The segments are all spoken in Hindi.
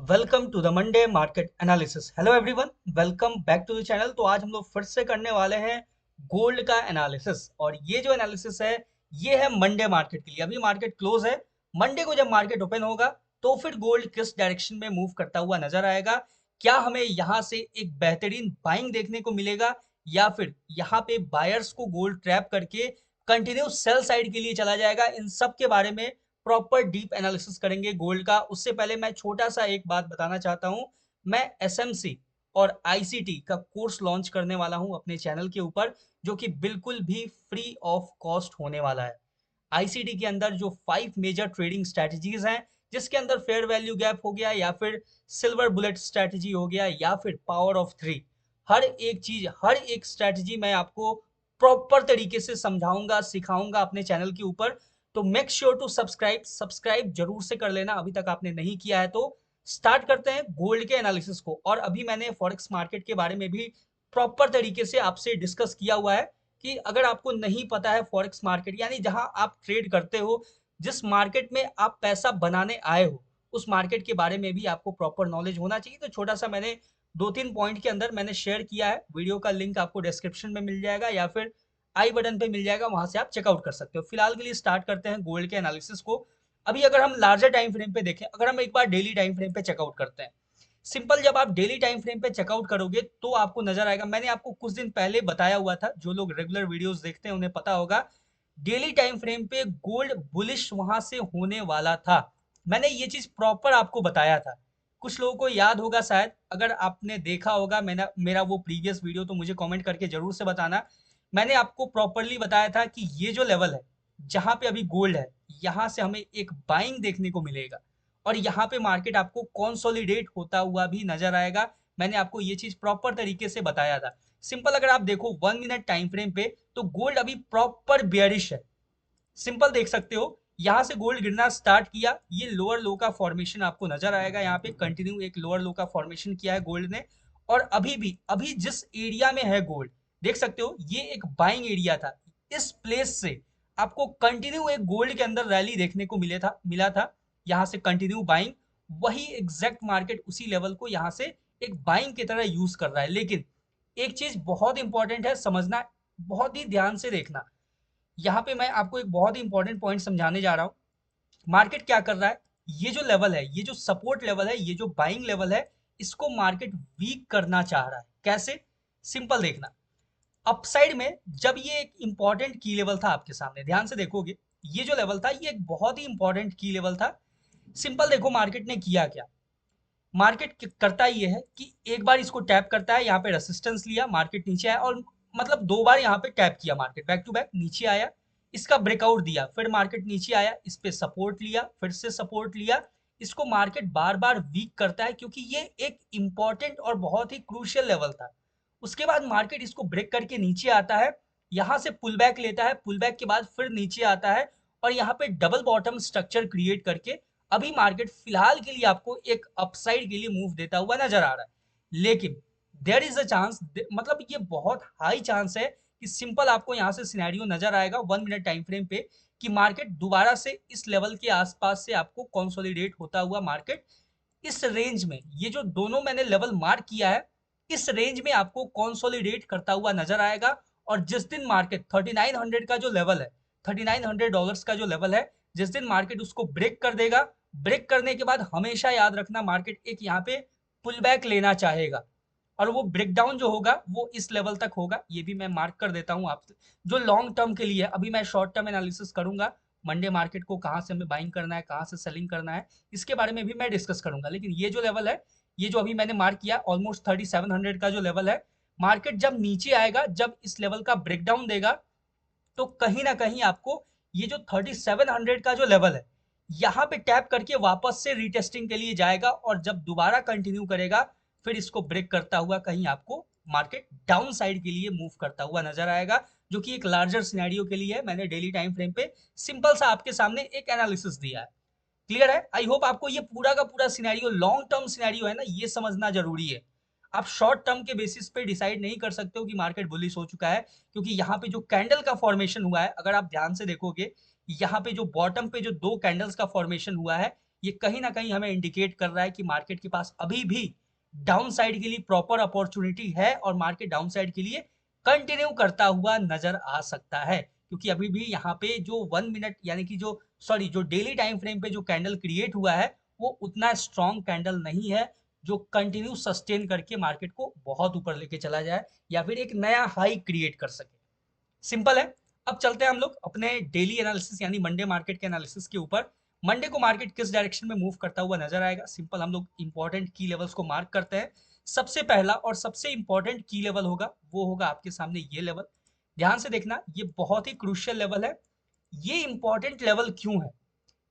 Welcome to the Monday market analysis. Hello everyone, welcome back to the channel. तो आज हम लोग फिर से करने वाले हैं गोल्ड का एनालिसिस। और ये जो एनालिसिस है ये है मंडे मार्केट के लिए। अभी मार्केट क्लोज है। मंडे को जब मार्केट ओपन होगा तो फिर गोल्ड किस डायरेक्शन में मूव करता हुआ नजर आएगा। क्या हमें यहाँ से एक बेहतरीन बाइंग देखने को मिलेगा या फिर यहाँ पे बायर्स को गोल्ड ट्रैप करके कंटिन्यू सेल साइड के लिए चला जाएगा। इन सब के बारे में प्रॉपर डीप एनालिसिस करेंगे गोल्ड का। उससे पहले मैं छोटा सा एक बात बताना चाहता हूं। मैं एसएमसी और आईसीटी का कोर्स लॉन्च करने वाला हूं अपने चैनल के ऊपर, जो कि बिल्कुल भी फ्री ऑफ कॉस्ट होने वाला है। आईसीटी के अंदर जो 5 मेजर ट्रेडिंग स्ट्रैटेजीज हैं, जिसके अंदर फेयर वैल्यू गैप हो गया या फिर सिल्वर बुलेट स्ट्रैटेजी हो गया या फिर पावर ऑफ थ्री, हर एक चीज हर एक स्ट्रैटेजी मैं आपको प्रॉपर तरीके से समझाऊंगा सिखाऊंगा अपने चैनल के ऊपर। तो make sure to subscribe subscribe जरूर से कर लेना अभी तक आपने नहीं किया है तो। स्टार्ट करते हैं गोल्ड के एनालिसिस को। और अभी मैंने फॉरेक्स मार्केट के बारे में भी प्रॉपर तरीके से आपसे डिस्कस किया हुआ है कि अगर आपको नहीं पता है फॉरेक्स मार्केट यानी जहां आप ट्रेड करते हो, जिस मार्केट में आप पैसा बनाने आए हो, उस मार्केट के बारे में भी आपको प्रॉपर नॉलेज होना चाहिए। तो छोटा सा मैंने 2-3 पॉइंट के अंदर मैंने शेयर किया है। वीडियो का लिंक आपको डिस्क्रिप्शन में मिल जाएगा या फिर आई बटन पे मिल जाएगा, वहां से आप चेकआउट कर सकते हो। फिलहाल के लिए स्टार्ट करते हैं गोल्ड के एनालिसिस को। अभी अगर हम लार्जर टाइम फ्रेम पे देखें, अगर हम एक बार डेली टाइम फ्रेम पे चेकआउट करते हैं, सिंपल जब आप डेली टाइम फ्रेम पे चेकआउट करोगे तो आपको नजर आएगा, मैंने आपको कुछ दिन पहले बताया हुआ था, जो लोग रेगुलर वीडियोस देखते हैं उन्हें पता होगा, डेली टाइम फ्रेम पे गोल्ड बुलिश वहां से होने वाला था। मैंने ये चीज प्रॉपर आपको बताया था। कुछ लोगों को याद होगा शायद, अगर आपने देखा होगा मेरा वो प्रीवियस वीडियो तो मुझे कमेंट करके जरूर से बताना। मैंने आपको प्रॉपरली बताया था कि ये जो लेवल है जहां पे अभी गोल्ड है, यहां से हमें एक बाइंग देखने को मिलेगा और यहाँ पे मार्केट आपको कंसोलिडेट होता हुआ भी नजर आएगा। मैंने आपको ये चीज प्रॉपर तरीके से बताया था। सिंपल अगर आप देखो 1 मिनट टाइम फ्रेम पे तो गोल्ड अभी प्रॉपर बियरिश है। सिंपल देख सकते हो, यहां से गोल्ड गिरना स्टार्ट किया, ये लोअर लो का फॉर्मेशन आपको नजर आएगा। यहाँ पे कंटिन्यू एक लोअर लो का फॉर्मेशन किया है गोल्ड ने। और अभी जिस एरिया में है गोल्ड, देख सकते हो ये एक बाइंग एरिया था। इस प्लेस से आपको कंटिन्यू एक गोल्ड के अंदर रैली देखने को मिला था। यहाँ से कंटिन्यू बाइंग, वही एग्जैक्ट मार्केट उसी लेवल को यहाँ से एक बाइंग की तरह यूज कर रहा है। लेकिन एक चीज बहुत इंपॉर्टेंट है समझना, बहुत ही ध्यान से देखना। यहाँ पे मैं आपको एक बहुत ही इंपॉर्टेंट पॉइंट समझाने जा रहा हूँ। मार्केट क्या कर रहा है, ये जो लेवल है, ये जो सपोर्ट लेवल है, ये जो बाइंग लेवल है, इसको मार्केट वीक करना चाह रहा है। कैसे? सिंपल देखना। अपसाइड में जब ये एक इंपॉर्टेंट की लेवल था, आपके सामने ध्यान से देखोगे, ये जो लेवल था ये एक बहुत ही इंपॉर्टेंट की लेवल था। सिंपल देखो मार्केट ने किया क्या। मार्केट करता ये है कि एक बार इसको टैप करता है, यहाँ पे रेसिस्टेंस लिया, मार्केट नीचे आया और मतलब 2 बार यहाँ पे टैप किया, मार्केट बैक टू बैक नीचे आया, इसका ब्रेकआउट दिया, फिर मार्केट नीचे आया, इस पे सपोर्ट लिया, फिर से सपोर्ट लिया। इसको मार्केट बार बार वीक करता है क्योंकि ये एक इंपॉर्टेंट और बहुत ही क्रूशियल लेवल था। उसके बाद मार्केट इसको ब्रेक करके नीचे आता है, यहाँ से पुल बैक लेता है, पुल बैक के बाद फिर नीचे आता है और यहाँ पे डबल बॉटम स्ट्रक्चर क्रिएट करके अभी मार्केट फिलहाल के लिए आपको एक अपसाइड के लिए मूव देता हुआ नजर आ रहा है। लेकिन देयर इज अ चांस, मतलब ये बहुत हाई चांस है कि सिंपल आपको यहाँ से सिनेरियो नजर आएगा 1 मिनट टाइम फ्रेम पे कि मार्केट दोबारा से इस लेवल के आसपास से आपको कंसोलिडेट होता हुआ मार्केट इस रेंज में, ये जो दोनों मैंने लेवल मार्क किया है, इस रेंज में आपको कंसोलिडेट करता हुआ नजर आएगा। और जिस दिन मार्केट 3900 का जो लेवल है, $3900 का जो लेवल है, जिस दिन मार्केट उसको ब्रेक कर देगा, ब्रेक करने के बाद हमेशा याद रखना मार्केट एक यहाँ पे पुल बैक लेना चाहेगा और वो ब्रेकडाउन जो होगा वो इस लेवल तक होगा। ये भी मैं मार्क कर देता हूँ आप, जो लॉन्ग टर्म के लिए। अभी मैं शॉर्ट टर्म एनालिसिस करूंगा, मंडे मार्केट को कहाँ से हमें बाइंग करना है, कहाँ से सेलिंग करना है, इसके बारे में भी मैं डिस्कस करूंगा। लेकिन ये जो लेवल है, ये जो अभी मैंने मार्क किया ऑलमोस्ट 3700 का जो लेवल है, मार्केट जब नीचे आएगा, जब इस लेवल का ब्रेकडाउन देगा, तो कहीं ना कहीं आपको ये जो 3700 का जो लेवल है, यहाँ पे टैप करके वापस से रीटेस्टिंग के लिए जाएगा और जब दोबारा कंटिन्यू करेगा, फिर इसको ब्रेक करता हुआ कहीं आपको मार्केट डाउन साइड के लिए मूव करता हुआ नजर आएगा, जो कि एक लार्जर सिनेरियो के लिए है। मैंने डेली टाइम फ्रेम पे सिंपल सा आपके सामने एक एनालिसिस दिया है। क्लियर है? आई होप आपको ये पूरा का पूरा सिनेरियो, लॉन्ग टर्म सिनेरियो है ना, ये समझना जरूरी है। आप शॉर्ट टर्म के बेसिस पे डिसाइड नहीं कर सकते हो कि मार्केट बुलिश हो चुका है, क्योंकि यहाँ पे जो कैंडल का फॉर्मेशन हुआ है, अगर आप ध्यान से देखोगे, यहाँ पे जो बॉटम पे जो 2 कैंडल्स का फॉर्मेशन हुआ है, ये कहीं ना कहीं हमें इंडिकेट कर रहा है कि मार्केट के पास अभी भी डाउन साइड के लिए प्रॉपर अपॉर्चुनिटी है और मार्केट डाउन साइड के लिए कंटिन्यू करता हुआ नजर आ सकता है, क्योंकि अभी भी यहाँ पे जो 1 मिनट यानी कि जो डेली टाइम फ्रेम पे जो कैंडल क्रिएट हुआ है वो उतना स्ट्रॉन्ग कैंडल नहीं है जो कंटिन्यू सस्टेन करके मार्केट को बहुत ऊपर लेके चला जाए या फिर एक नया हाई क्रिएट कर सके। सिंपल है। अब चलते हैं हम लोग अपने डेली एनालिसिस यानी मंडे मार्केट के एनालिसिस के ऊपर। मंडे को मार्केट किस डायरेक्शन में मूव करता हुआ नजर आएगा, सिंपल हम लोग इंपॉर्टेंट की लेवल्स को मार्क करते हैं। सबसे पहला और सबसे इंपॉर्टेंट की लेवल होगा वो होगा आपके सामने ये लेवल। ध्यान से देखना, ये बहुत ही क्रूशियल लेवल है। ये इंपॉर्टेंट लेवल क्यों है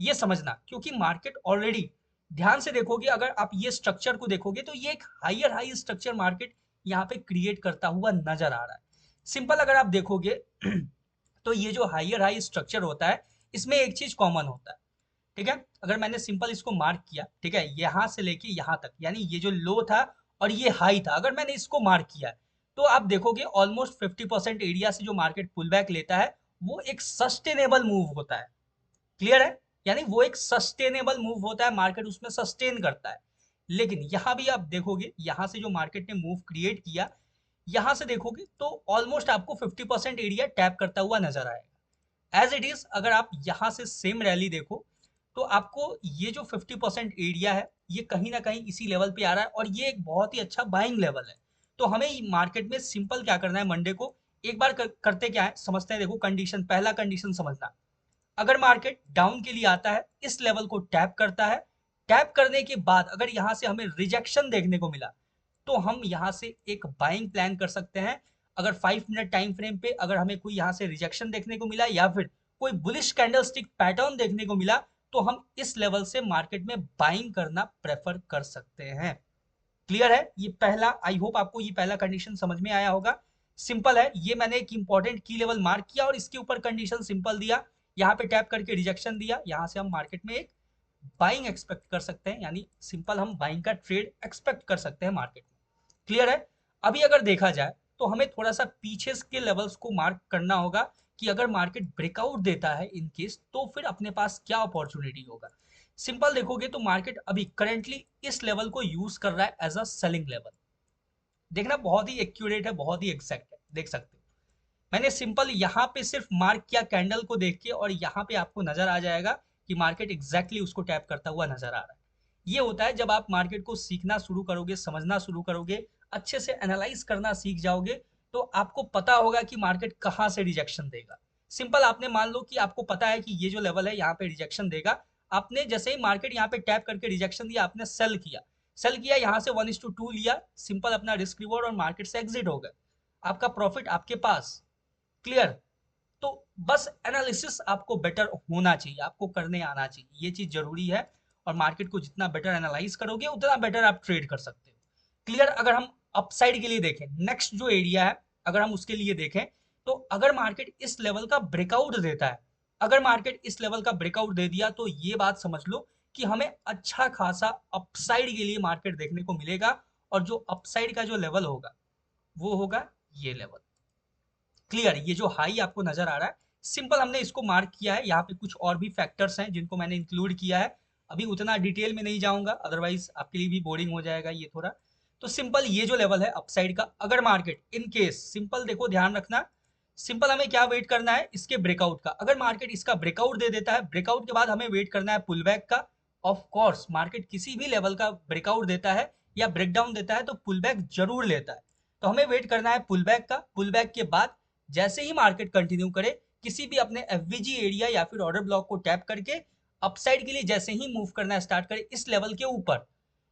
ये समझना, क्योंकि मार्केट ऑलरेडी, ध्यान से देखोगे अगर आप ये स्ट्रक्चर को देखोगे तो ये एक हायर हाई स्ट्रक्चर मार्केट यहाँ पे क्रिएट करता हुआ नजर आ रहा है। सिंपल अगर आप देखोगे तो ये जो हायर हाई स्ट्रक्चर होता है इसमें एक चीज कॉमन होता है। ठीक है, अगर मैंने सिंपल इसको मार्क किया, ठीक है, यहां से लेके यहां तक, यानी ये जो लो था और ये हाई था, अगर मैंने इसको मार्क किया तो आप देखोगे ऑलमोस्ट 50% एरिया से जो मार्केट पुल बैक लेता है वो एक सस्टेनेबल मूव होता है। क्लियर है, यानी वो एक सस्टेनेबल मूव होता है, मार्केट उसमें सस्टेन करता है। लेकिन यहां भी आप देखोगे, यहां से जो मार्केट ने मूव क्रिएट किया, यहां से देखोगे तो ऑलमोस्ट आपको 50% एरिया टैप करता हुआ नजर आएगा। एज इट इज अगर आप यहां से सेम रैली देखो तो आपको ये जो 50% एरिया है ये कहीं ना कहीं इसी लेवल पे आ रहा है और ये एक बहुत ही अच्छा बाइंग लेवल है। तो हमें मार्केट में सिंपल क्या करना है, मंडे को एक बार करते क्या है समझते हैं। देखो कंडीशन, पहला कंडीशन समझना, अगर मार्केट डाउन के लिए आता है, इस लेवल को टैप करता है, टैप करने के बाद अगर यहां से हमें रिजेक्शन देखने को मिला तो हम यहां से एक बाइंग प्लान कर सकते हैं। अगर 5 मिनट टाइम फ्रेम पे अगर हमें कोई यहां से रिजेक्शन देखने को मिला या फिर कोई बुलिश कैंडलस्टिक पैटर्न देखने को मिला तो हम इस लेवल से मार्केट में बाइंग करना प्रेफर कर सकते हैं। क्लियर है, ये पहला, आई होप आपको ये पहला कंडीशन समझ में आया होगा। सिंपल है, ये मैंने एक इंपॉर्टेंट की लेवल मार्क किया और इसके ऊपर कंडीशन सिंपल दिया, यहाँ पे टैप करके रिजेक्शन दिया, यहाँ से हम मार्केट में एक बाइंग एक्सपेक्ट कर सकते हैं, यानी सिंपल हम बाइंग का ट्रेड एक्सपेक्ट कर सकते हैं मार्केट में। क्लियर है। अभी अगर देखा जाए तो हमें थोड़ा सा पीछे के लेवल्स को मार्क करना होगा कि अगर मार्केट ब्रेकआउट देता है इन केस तो फिर अपने पास क्या अपॉर्चुनिटी होगा। सिंपल देखोगे तो मार्केट अभी करेंटली इस लेवल को यूज कर रहा है एज अ सेलिंग लेवल। देखना बहुत ही एक्यूरेट है, बहुत ही एग्जैक्ट है, देख सकते हो। मैंने सिंपल यहाँ पे सिर्फ मार्क किया कैंडल को देख के और यहाँ पे आपको नजर आ जाएगा कि मार्केट एग्जैक्टली उसको टैप करता हुआ नजर आ रहा है। ये होता है जब आप मार्केट को सीखना शुरू करोगे, समझना शुरू करोगे, अच्छे से एनालाइज करना सीख जाओगे तो आपको पता होगा कि मार्केट कहाँ से रिजेक्शन देगा। सिंपल आपने मान लो कि आपको पता है कि ये जो लेवल है यहाँ पे रिजेक्शन देगा, आपने जैसे ही मार्केट यहाँ पे टैप करके रिजेक्शन दिया आपने सेल किया, सेल किया यहाँ से 1:2 लिया, सिंपल अपना रिस्क रिवॉर्ड और मार्केट से एग्जिट हो गए, आपका प्रॉफिट आपके पास। क्लियर। तो बस एनालिसिस आपको बेटर होना चाहिए, आपको करने आना चाहिए, ये चीज जरूरी है। और मार्केट को जितना बेटर एनालाइज करोगे उतना बेटर आप ट्रेड कर सकते हो। क्लियर। अगर हम अपसाइड के लिए देखें, नेक्स्ट जो एरिया है अगर हम उसके लिए देखें तो अगर मार्केट इस लेवल का ब्रेकआउट देता है, अगर मार्केट इस लेवल का ब्रेकआउट दे दिया तो ये बात समझ लो कि हमें अच्छा खासा अपसाइड के लिए मार्केट देखने को मिलेगा। और जो अपसाइड का जो लेवल होगा वो होगा ये लेवल। क्लियर, ये जो हाई आपको नजर आ रहा है, सिंपल हमने इसको मार्क किया है, यहाँ पे कुछ और भी फैक्टर्स हैं जिनको मैंने इंक्लूड किया है, अभी उतना डिटेल में नहीं जाऊंगा अदरवाइज आपके लिए भी बोरिंग हो जाएगा ये थोड़ा। तो सिंपल ये जो लेवल है अपसाइड का, अगर मार्केट इन केस, सिंपल देखो ध्यान रखना, सिंपल हमें क्या वेट करना है इसके ब्रेकआउट का। अगर मार्केट इसका ब्रेकआउट दे देता है, ब्रेकआउट के बाद हमें वेट करना है पुल बैक का। ऑफ कोर्स मार्केट किसी भी लेवल का ब्रेकआउट देता है या ब्रेकडाउन देता है तो पुल बैक जरूर लेता है, तो हमें वेट करना है पुल बैक का। पुल बैक के बाद जैसे ही मार्केट कंटिन्यू करे, किसी भी अपने एफवीजी एरिया या फिर ऑर्डर ब्लॉक को टैप करके अपसाइड के लिए जैसे ही मूव करना स्टार्ट करे इस लेवल के ऊपर,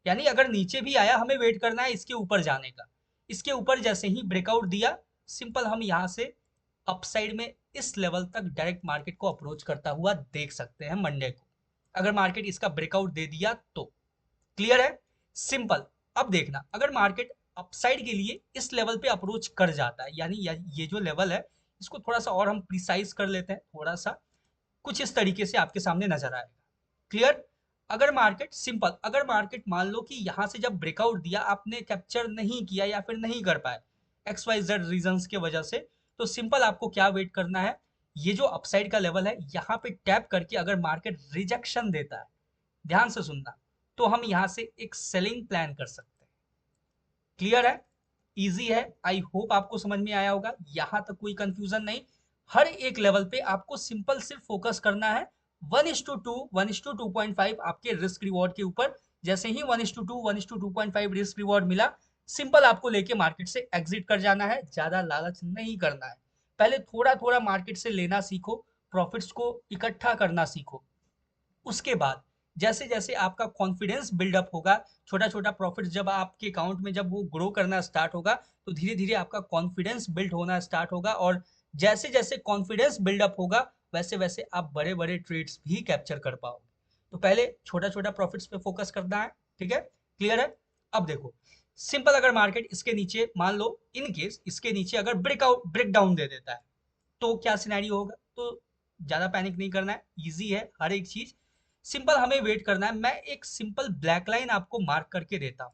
यानी अगर नीचे भी आया हमें वेट करना है इसके ऊपर जाने का। इसके ऊपर जैसे ही ब्रेकआउट दिया, सिंपल हम यहां से अपसाइड में इस लेवल तक डायरेक्ट मार्केट को अप्रोच करता हुआ देख सकते हैं मंडे को, अगर मार्केट इसका ब्रेकआउट दे दिया तो। क्लियर है, सिंपल। अब देखना, अगर मार्केट अपसाइड के लिए इस लेवल पे अप्रोच कर जाता है, यानी ये जो लेवल है इसको थोड़ा सा और हम प्रिसाइज कर लेते हैं, थोड़ा सा कुछ इस तरीके से आपके सामने नजर आएगा। क्लियर। अगर मार्केट, सिंपल अगर मार्केट मान लो कि यहां से जब ब्रेकआउट दिया आपने कैप्चर नहीं किया या फिर नहीं कर पाए XYZ रीजंस के वजह से, तो सिंपल आपको क्या वेट करना है, ये जो अपसाइड का लेवल है यहाँ पे टैप करके अगर मार्केट रिजेक्शन देता है, ध्यान से सुनना, तो हम यहाँ से एक सेलिंग प्लान कर सकते हैं। क्लियर है, इजी है, आई होप आपको समझ में आया होगा, यहाँ तक कोई कंफ्यूजन नहीं। हर एक लेवल पे आपको सिंपल सिर्फ फोकस करना है 1:2 1:2.5 आपके रिस्क रिवॉर्ड के ऊपर। जैसे ही 1:2 1:2.5 रिस्क रिवॉर्ड मिला, सिंपल आपको लेके मार्केट से एग्जिट कर जाना है, ज्यादा लालच नहीं करना है। पहले थोड़ा थोड़ा मार्केट से लेना सीखो, प्रॉफिट्स को इकट्ठा करना सीखो। उसके बाद जैसे जैसे आपका कॉन्फिडेंस बिल्डअप होगा, छोटा छोटा प्रॉफिट जब आपके अकाउंट में जब वो ग्रो करना स्टार्ट होगा, तो धीरे धीरे आपका कॉन्फिडेंस बिल्ड होना स्टार्ट होगा, और जैसे जैसे कॉन्फिडेंस बिल्डअप होगा वैसे वैसे आप बड़े बड़े ट्रेड्स भी कैप्चर कर पाओगे। तो पहले छोटा छोटा प्रॉफिट्स पे फोकस करना है, ठीक है, क्लियर है। अब देखो, सिंपल अगर मार्केट इसके नीचे, मान लो इन केस इसके नीचे अगर ब्रेक डाउन दे देता है, तो क्या सिनेरियो होगा। तो ज्यादा पैनिक नहीं करना है, इजी है हर एक चीज, सिंपल हमें वेट करना है। मैं एक सिंपल ब्लैक लाइन आपको मार्क करके देता हूं,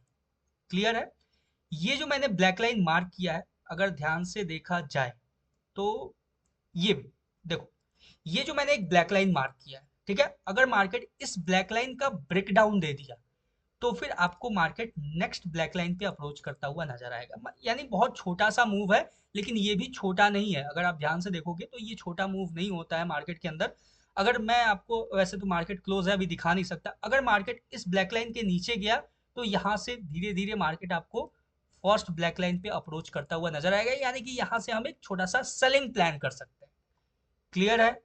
क्लियर है। ये जो मैंने ब्लैक लाइन मार्क किया है, अगर ध्यान से देखा जाए तो ये भी देखो, ये जो मैंने एक ब्लैक लाइन मार्क किया है, ठीक है, अगर मार्केट इस ब्लैक लाइन का ब्रेक डाउन दे दिया, तो फिर आपको मार्केट नेक्स्ट ब्लैक लाइन पे अप्रोच करता हुआ नजर आएगा। यानी बहुत छोटा सा मूव है, लेकिन ये भी छोटा नहीं है। अगर आप ध्यान से देखोगे तो ये छोटा मूव नहीं होता है मार्केट के अंदर। अगर मैं आपको, वैसे तो मार्केट क्लोज है अभी दिखा नहीं सकता, अगर मार्केट इस ब्लैक लाइन के नीचे गया, तो यहाँ से धीरे धीरे मार्केट आपको फर्स्ट ब्लैक लाइन पे अप्रोच करता हुआ नजर आएगा, यानी कि यहाँ से हम एक छोटा सा सेलिंग प्लान कर सकते हैं। क्लियर है,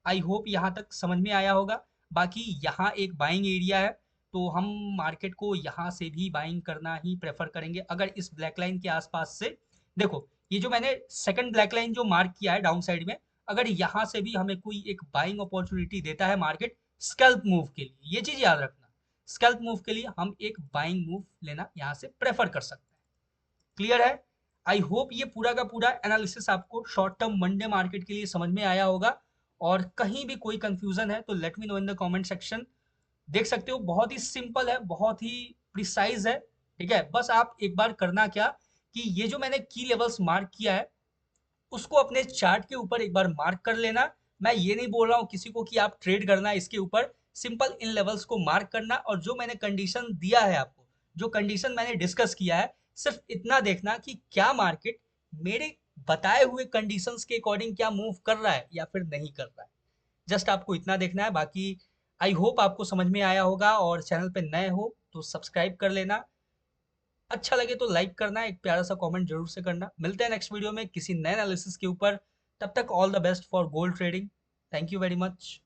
आई होप यहाँ तक समझ में आया होगा। बाकी यहाँ एक बाइंग एरिया है, तो हम मार्केट को यहाँ से भी बाइंग करना ही प्रेफर करेंगे अगर इस ब्लैक लाइन के आसपास से। देखो, ये जो मैंने सेकंड ब्लैक लाइन जो मार्क किया है डाउन साइड में, अगर यहाँ से भी हमें कोई एक बाइंग अपॉर्चुनिटी देता है मार्केट स्कैल्प मूव के लिए, ये चीज याद रखना, स्कैल्प मूव के लिए हम एक बाइंग मूव लेना यहाँ से प्रेफर कर सकते हैं। क्लियर है, आई होप ये पूरा का पूरा एनालिसिस आपको शॉर्ट टर्म मंडे मार्केट के लिए समझ में आया होगा। और कहीं भी कोई कंफ्यूजन है तो let me know in the comment section. देख सकते हो, बहुत ही सिंपल है, बहुत ही प्रिसाइज है, ठीक है। बस आप एक बार करना क्या, कि ये जो मैंने की लेवल्स मार्क किया है, उसको अपने चार्ट के ऊपर एक बार मार्क कर लेना। मैं ये नहीं बोल रहा हूँ किसी को कि आप ट्रेड करना है इसके ऊपर, सिंपल इन लेवल्स को मार्क करना, और जो मैंने कंडीशन दिया है आपको, जो कंडीशन मैंने डिस्कस किया है, सिर्फ इतना देखना कि क्या मार्केट मेरे बताए हुए कंडीशंस के अकॉर्डिंग क्या मूव कर रहा है या फिर नहीं कर रहा है। जस्ट आपको इतना देखना है। बाकी आई होप आपको समझ में आया होगा, और चैनल पे नए हो तो सब्सक्राइब कर लेना, अच्छा लगे तो लाइक करना, एक प्यारा सा कमेंट जरूर से करना। मिलते हैं नेक्स्ट वीडियो में किसी नए एनालिसिस के ऊपर, तब तक all the best for gold trading. Thank you very much.